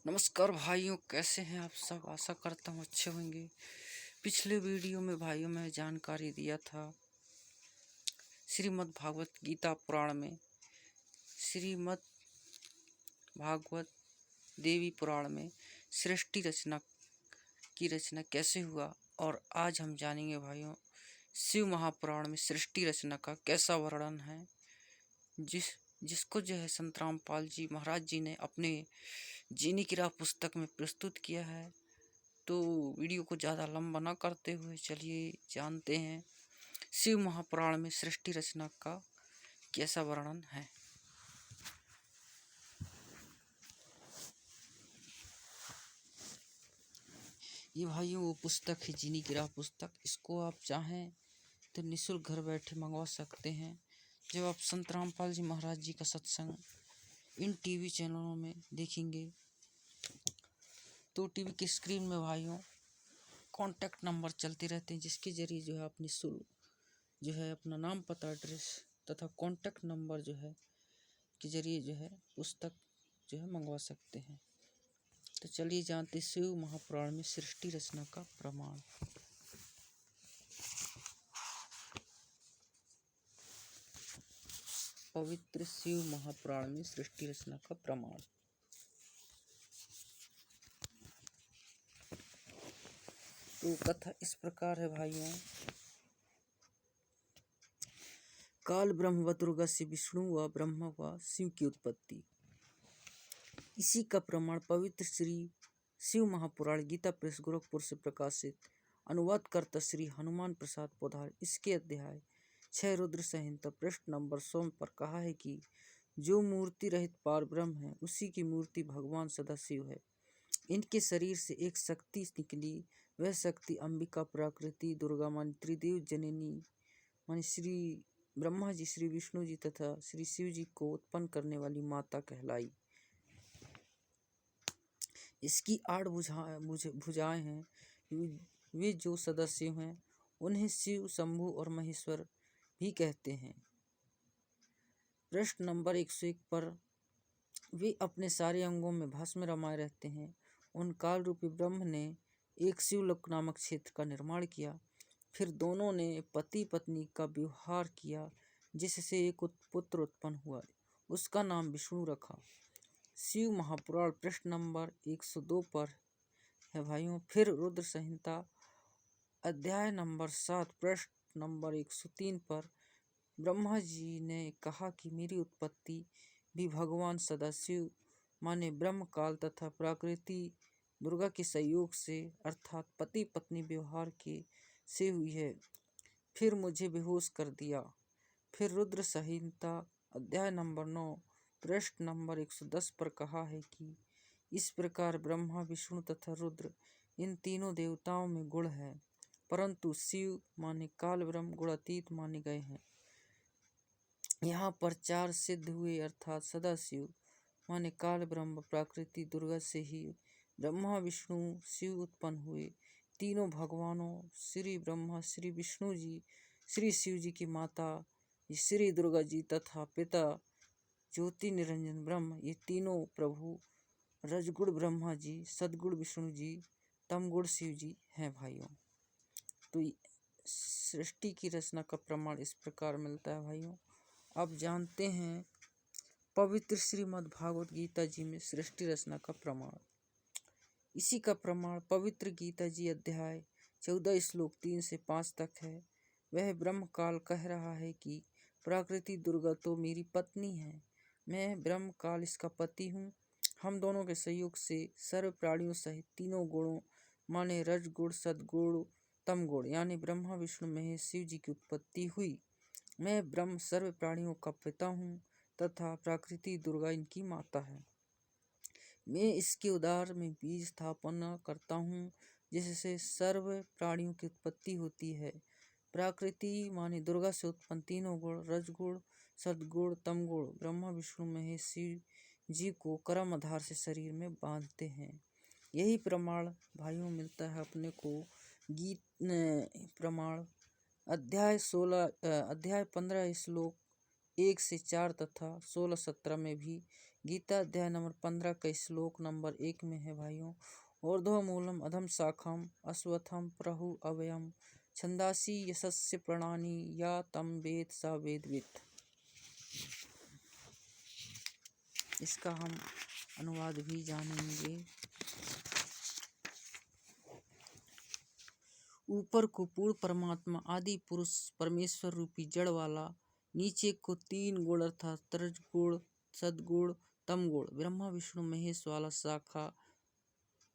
नमस्कार भाइयों, कैसे हैं आप सब। आशा करता हूँ अच्छे होंगे। पिछले वीडियो में भाइयों में जानकारी दिया था श्रीमद् भागवत गीता पुराण में, श्रीमद् भागवत देवी पुराण में सृष्टि रचना की रचना कैसे हुआ। और आज हम जानेंगे भाइयों शिव महापुराण में सृष्टि रचना का कैसा वर्णन है, जिसको जो है संत रामपाल जी महाराज जी ने अपने जीने की राह पुस्तक में प्रस्तुत किया है। तो वीडियो को ज़्यादा लंबा न करते हुए चलिए जानते हैं शिव महापुराण में सृष्टि रचना का कैसा वर्णन है। ये भाइयों वो पुस्तक है जीनी की राह पुस्तक। इसको आप चाहें तो निःशुल्क घर बैठे मंगवा सकते हैं। जब आप संत रामपाल जी महाराज जी का सत्संग इन टीवी चैनलों में देखेंगे तो टीवी की स्क्रीन में भाइयों कॉन्टैक्ट नंबर चलते रहते हैं, जिसके जरिए जो है आप निःशुल्क जो है अपना नाम पता एड्रेस तथा कॉन्टैक्ट नंबर जो है के जरिए जो है पुस्तक जो है मंगवा सकते हैं। तो चलिए जानते शिव महापुराण में सृष्टि रचना का प्रमाण। पवित्र शिव महापुराण में सृष्टि रचना का प्रमाण। तो कथा इस प्रकार है भाइयों। काल ब्रह्म व दुर्गा से विष्णु व ब्रह्मा व शिव की उत्पत्ति, इसी का प्रमाण पवित्र श्री शिव महापुराण गीता प्रेस गोरखपुर से प्रकाशित अनुवादकर्ता श्री हनुमान प्रसाद पोधार। इसके अध्याय 6 रुद्र संहिता पृष्ठ नंबर 100 पर कहा है कि जो मूर्ति रहित पार ब्रह्म है उसी की मूर्ति भगवान सदाशिव है। इनके शरीर से एक शक्ति निकली, वह शक्ति अंबिका प्राकृति दुर्गा मानी त्रिदेव जननी मानी श्री ब्रह्मा जी, श्री विष्णु जी तथा श्री शिव जी को उत्पन्न करने वाली माता कहलाई। इसकी 8 भुजाएं हैं। वे जो सदाशिव हैं उन्हें शिव, शंभु और महेश्वर भी कहते हैं। प्रश्न नंबर 101 पर वे अपने सारे अंगों में भस्म रमाए रहते हैं। उन काल रूपी ब्रह्म ने एक शिवलोक नामक क्षेत्र का निर्माण किया। फिर दोनों ने पति पत्नी का विवाह किया, जिससे एक पुत्र उत्पन्न हुआ। उसका नाम विष्णु रखा। शिव महापुराण प्रश्न नंबर 102 पर है भाइयों। फिर रुद्र संहिता अध्याय नंबर 7 प्रश्न नंबर 103 पर ब्रह्मा जी ने कहा कि मेरी उत्पत्ति भी भगवान सदाशिव माने ब्रह्म काल तथा प्रकृति दुर्गा के सहयोग से अर्थात पति पत्नी व्यवहार के से हुई है। फिर मुझे बेहोश कर दिया। फिर रुद्र संहिता अध्याय नंबर 9 प्रश्न नंबर 110 पर कहा है कि इस प्रकार ब्रह्मा, विष्णु तथा रुद्र इन तीनों देवताओं में गुण है, परंतु शिव माने काल ब्रह्म गुणातीत माने गए हैं। यहाँ पर 4 सिद्ध हुए, अर्थात सदाशिव माने काल ब्रह्म प्राकृति दुर्गा से ही ब्रह्मा, विष्णु, शिव उत्पन्न हुए। तीनों भगवानों श्री ब्रह्मा, श्री विष्णु जी, श्री शिव जी की माता श्री दुर्गा जी तथा पिता ज्योति निरंजन ब्रह्म, ये तीनों प्रभु रजगुण ब्रह्मा जी, सदगुण विष्णु जी, तमगुण शिव जी हैं भाइयों। तो सृष्टि की रचना का प्रमाण इस प्रकार मिलता है भाइयों। अब जानते हैं पवित्र श्रीमद् भागवत गीता जी में सृष्टि रचना का प्रमाण। इसी का प्रमाण पवित्र गीता जी अध्याय 14 श्लोक 3 से 5 तक है। वह ब्रह्म काल कह रहा है कि प्रकृति दुर्गा तो मेरी पत्नी है, मैं ब्रह्म काल इसका पति हूँ। हम दोनों के सहयोग से सर्व प्राणियों सहित तीनों गुणों माने रजगुण, सदगुण, तमगुण यानी ब्रह्मा, विष्णु, महेश, शिव जी की उत्पत्ति हुई। मैं ब्रह्म सर्व प्राणियों का पिता हूँ तथा प्रकृति दुर्गा इनकी माता है। मैं इसके उदर में बीज स्थापना करता हूँ, जिससे सर्व प्राणियों की उत्पत्ति होती है। प्रकृति माने दुर्गा से उत्पन्न तीनों गुण रजगुण, सदगुण, तमगुण ब्रह्मा, विष्णु, महेश, शिव जी को कर्म आधार से शरीर में बांधते हैं। यही प्रमाण भाइयों मिलता है अपने को गीत प्रमाण अध्याय 15 श्लोक 1 से 4 तथा 16-17 में भी गीता अध्याय नंबर 15 का श्लोक नंबर 1 में है भाइयों। ऊर्ध्वमूलम अधम शाखम अश्वत्थम प्रहु अव्ययम छंदासी यशस्य प्रणानि या तम वेद सा वेदवित्। इसका हम अनुवाद भी जानेंगे। ऊपर को पूर्ण परमात्मा आदि पुरुष परमेश्वर रूपी जड़ वाला, नीचे को 3 गुण अर्थात रजगुण, सद्गुण, तमगुण, ब्रह्मा विष्णु महेश वाला शाखा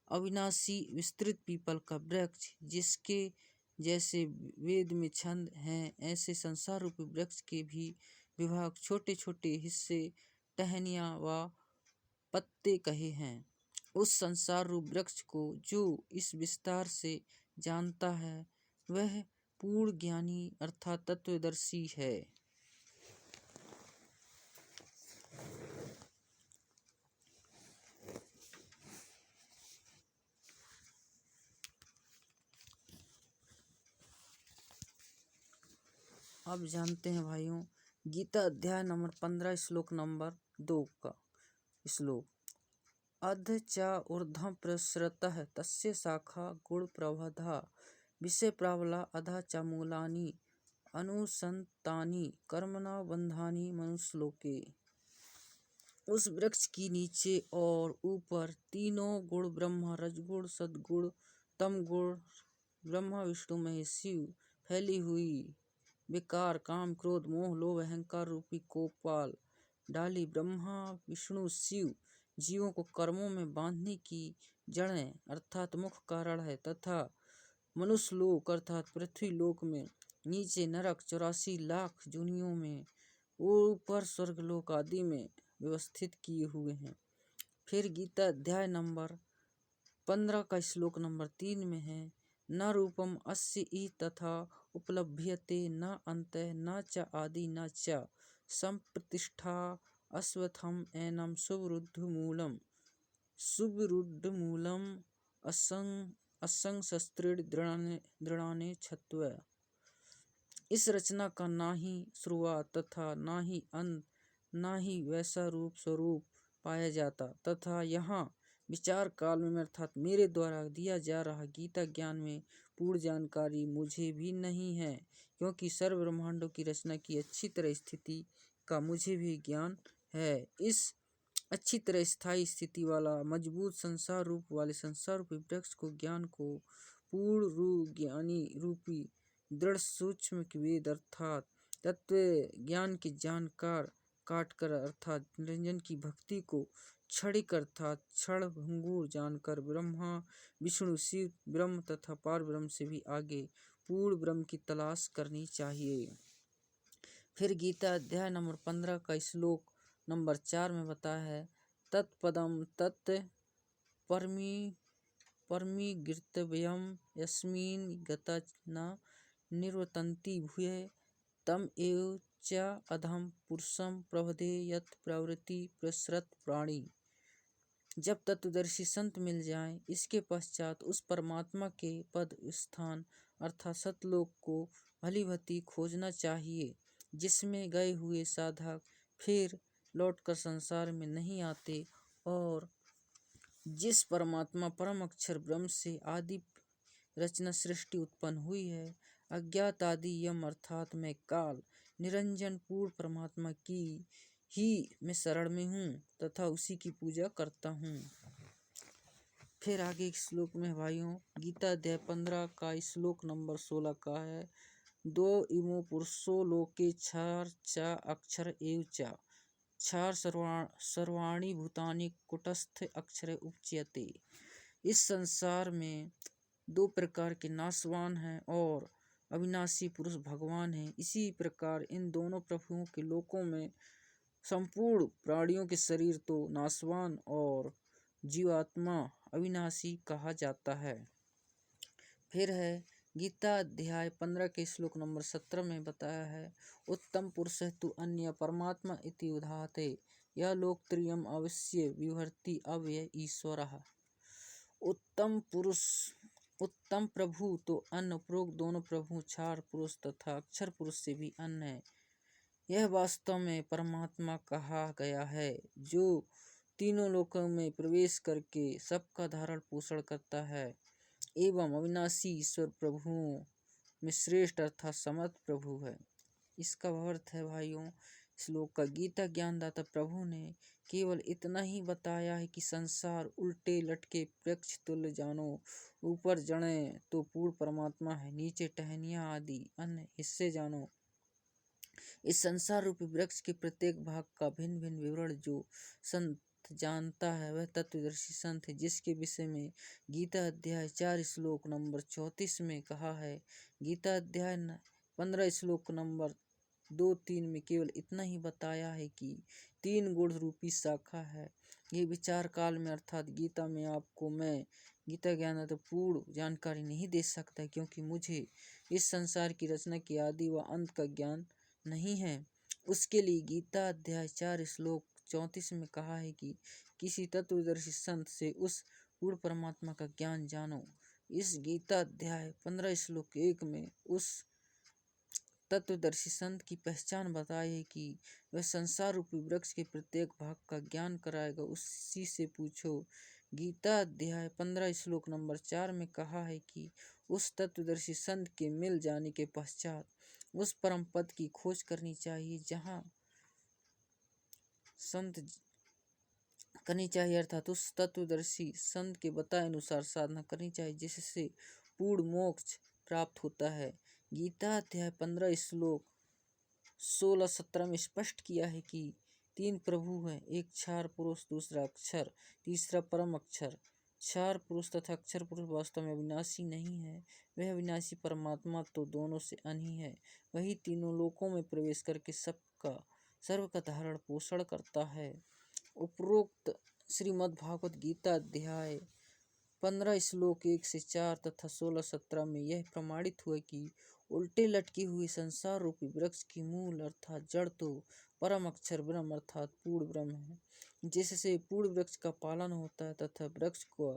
अविनाशी विस्तृत पीपल का वृक्ष, जिसके जैसे वेद में छंद हैं, ऐसे संसार रूपी वृक्ष के भी विभाग छोटे छोटे हिस्से, टहनियाँ व पत्ते कहे हैं। उस संसार रूप वृक्ष को जो इस विस्तार से जानता है वह पूर्ण ज्ञानी अर्थात तत्वदर्शी है। अब जानते हैं भाइयों गीता अध्याय नंबर 15 श्लोक नंबर 2 का श्लोक। अध च ऊर्ध्वं प्रसृतः तस्य शाखा गुण प्रवधा विषय प्राबला अधा च मूलानि अनुसंतानि कर्मणा बंधानि मनुष्यलोके। उस वृक्ष की नीचे और ऊपर तीनों गुण ब्रह्मा रजगुण सद्गुण तमगुण ब्रह्मा विष्णु महेश शिव फैली हुई विकार काम क्रोध मोह लोभ अहंकार रूपी कोपाल डाली ब्रह्मा विष्णु शिव जीवों को कर्मों में बांधने की जड़ें अर्थात मुख्य कारण है, तथा मनुष्य लोक अर्थात पृथ्वी लोक में नीचे नरक 84 लाख योनियों में ऊपर स्वर्गलोक आदि में व्यवस्थित किए हुए हैं। फिर गीता अध्याय नंबर 15 का श्लोक नंबर 3 में है। न रूपम अस्य इ तथा उपलभ्यते न अंतः न च आदि न च संप्रतिष्ठा अश्वत्थम एनम सुविरूढ़मूलम असंशस्त्रेण दृढ़ाने छत्व। इस रचना का ना ही शुरुआत तथा ना ही अंत, ना ही वैसा रूप स्वरूप पाया जाता, तथा यहाँ विचार काल में अर्थात मेरे द्वारा दिया जा रहा गीता ज्ञान में पूर्ण जानकारी मुझे भी नहीं है, क्योंकि सर्व ब्रह्मांडों की रचना की अच्छी तरह स्थिति का मुझे भी ज्ञान है। इस अच्छी तरह स्थायी स्थिति वाला मजबूत संसार रूप वाले संसार रूपी वृक्ष को ज्ञान को पूर्ण ज्ञानी रूपी दृढ़ सूक्ष्म वेद अर्थात तत्व ज्ञान के जानकार काटकर अर्थात निरंजन की भक्ति को क्षणिक अर्थात क्षण भंगुर जानकर ब्रह्मा विष्णु शिव ब्रह्म तथा पार ब्रह्म से भी आगे पूर्ण ब्रह्म की तलाश करनी चाहिए। फिर गीता अध्याय नंबर 15 का श्लोक नंबर 4 में बताया है। तत्पदम तत् परमीगृतव्यम यस्मिन् गता न निर्वर्तन्ति भूय तम एव च अधम पुरुषम प्रवदे यत् प्रवृत्ति प्रसृत प्राणी। जब तत्वदर्शी संत मिल जाएं, इसके पश्चात उस परमात्मा के पद स्थान अर्थात सतलोक को भलीभांति खोजना चाहिए, जिसमें गए हुए साधक फिर लौटकर संसार में नहीं आते, और जिस परमात्मा परम अक्षर ब्रह्म से आदि रचना सृष्टि उत्पन्न हुई है, अज्ञात आदि यम अर्थात मैं काल निरंजन पूर्ण परमात्मा की ही मैं शरण में हूँ तथा उसी की पूजा करता हूँ। फिर आगे एक श्लोक में भाइयों गीता अध्याय 15 का श्लोक नंबर 16 का है। दो इमो पुरुषो लोके क्षार च अक्षर एव च क्षार सर्वाणि भूतानि कुटस्थ अक्षर उपच्यते। इस संसार में 2 प्रकार के नाशवान हैं और अविनाशी पुरुष भगवान हैं। इसी प्रकार इन दोनों प्रभुओं के लोकों में संपूर्ण प्राणियों के शरीर तो नाशवान और जीवात्मा अविनाशी कहा जाता है। फिर है गीता अध्याय 15 के श्लोक नंबर 17 में बताया है। उत्तम पुरुष तु अन्य परमात्मा इति उदाहते यह लोकत्रियम अवश्य विभर्ति अव्यय ईश्वरः। उत्तम पुरुष उत्तम प्रभु तो अन्य उपरोक्त दोनों प्रभु क्षार पुरुष तथा अक्षर पुरुष से भी अन्य है। यह वास्तव में परमात्मा कहा गया है, जो तीनों लोकों में प्रवेश करके सबका धारण पोषण करता है एवं अविनाशी ईश्वर प्रभुओं में श्रेष्ठ अर्थात समर्थ प्रभु है। इसका अर्थ है भाइयों, श्लोक का गीता ज्ञानदाता प्रभु ने केवल इतना ही बताया है कि संसार उल्टे लटके वृक्ष तुल्य जानो, ऊपर जड़े तो पूर्ण परमात्मा है, नीचे टहनियाँ आदि अन्य हिस्से जानो। इस संसार रूपी वृक्ष के प्रत्येक भाग का भिन्न भिन्न विवरण जो संत जानता है वह तत्वदर्शी संत है, जिसके विषय में गीता अध्याय 4 श्लोक नंबर 34 में कहा है। गीता अध्याय 15 श्लोक नंबर 2-3 में केवल इतना ही बताया है कि 3 गुण रूपी शाखा है। ये विचार काल में अर्थात गीता में आपको मैं गीता ज्ञान तो पूर्ण जानकारी नहीं दे सकता, क्योंकि मुझे इस संसार की रचना की आदि व अंत का ज्ञान नहीं है। उसके लिए गीता अध्याय 4 श्लोक 34 में कहा है कि किसी तत्वदर्शी संत से उस पूर्ण परमात्मा का ज्ञान जानो। इस गीता अध्याय 15 श्लोक 1 में उस तत्वदर्शी संत की पहचान बताई है कि वह संसार रूपी वृक्ष के प्रत्येक भाग का ज्ञान कराएगा, उसी से पूछो। गीता अध्याय 15 श्लोक नंबर 4 में कहा है कि उस तत्वदर्शी संत के मिल जाने के पश्चात उस परम पद की खोज करनी चाहिए, जहाँ संत करनी चाहिए, अर्थात उस तत्वदर्शी संत के बताए अनुसार साधना करनी चाहिए, जिससे पूर्ण मोक्ष प्राप्त होता है। गीता अध्याय 15 श्लोक 16-17 में स्पष्ट किया है कि 3 प्रभु हैं, एक क्षार पुरुष, दूसरा अक्षर, तीसरा परम अक्षर। क्षार पुरुष तथा अक्षर पुरुष वास्तव में अविनाशी नहीं है, वह अविनाशी परमात्मा तो दोनों से अनही है। वही तीनों लोकों में प्रवेश करके सर्व का धारण पोषण करता है। उपरोक्त श्रीमद्भागवत गीता अध्याय 15 श्लोक 1 से 4 तथा 16-17 में यह प्रमाणित हुआ कि उल्टे लटकी हुई संसार रूपी वृक्ष की मूल अर्थात जड़ तो परम अक्षर ब्रह्म अर्थात पूर्ण ब्रह्म है, जिससे पूर्ण वृक्ष का पालन होता है, तथा वृक्ष को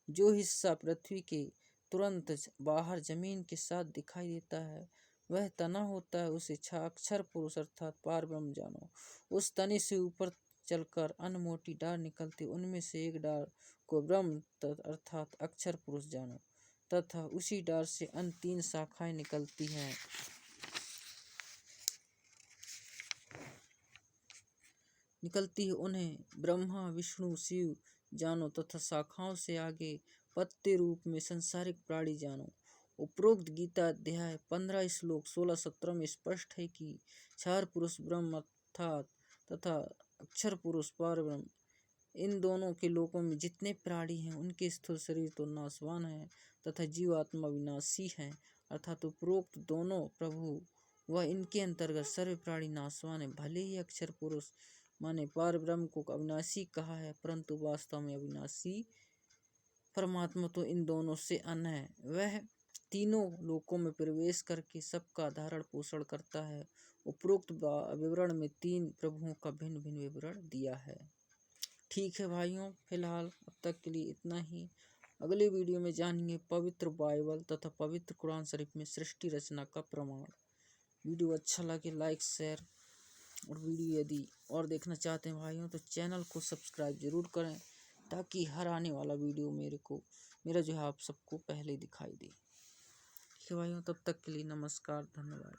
जो हिस्सा पृथ्वी के तुरंत बाहर जमीन के साथ दिखाई देता है वह तना होता है, उसे अक्षर पुरुष अर्थात पार ब्रह्म जानो। उस तने से ऊपर चलकर अन्य मोटी डाल निकलती, उनमें से एक डाल को ब्रह्म अर्थात अक्षर पुरुष जानो, तथा उसी डाल से अन्य 3 शाखाएं निकलती हैं। उन्हें ब्रह्मा विष्णु शिव जानो, तथा शाखाओं से आगे पत्ते रूप में संसारिक प्राणी जानो। उपरोक्त गीता अध्याय 15 श्लोक 16-17 में स्पष्ट है कि क्षार पुरुष ब्रह्म अर्थात तथा अक्षर पुरुष पार ब्रह्म, इन दोनों के लोकों में जितने प्राणी हैं उनके स्थूल शरीर तो नाशवान है तथा जीवात्मा विनाशी है, अर्थात उपरोक्त दोनों प्रभु व इनके अंतर्गत सर्व प्राणी नाशवान है। भले ही अक्षर पुरुष माने पार ब्रह्म को अविनाशी कहा है, परंतु वास्तव में अविनाशी परमात्मा तो इन दोनों से अन्य है। वह तीनों लोकों में प्रवेश करके सबका धारण पोषण करता है। उपरोक्त विवरण में 3 प्रभुओं का भिन्न भिन्न विवरण दिया है। ठीक है भाइयों, फिलहाल अब तक के लिए इतना ही। अगले वीडियो में जानेंगे पवित्र बाइबल तथा पवित्र कुरान शरीफ में सृष्टि रचना का प्रमाण। वीडियो अच्छा लगे लाइक शेयर, और वीडियो यदि और देखना चाहते हैं भाइयों तो चैनल को सब्सक्राइब जरूर करें, ताकि हर आने वाला वीडियो मेरा जो है आप सबको पहले दिखाई दे। ठीक है भाइयों, तब तक के लिए नमस्कार, धन्यवाद।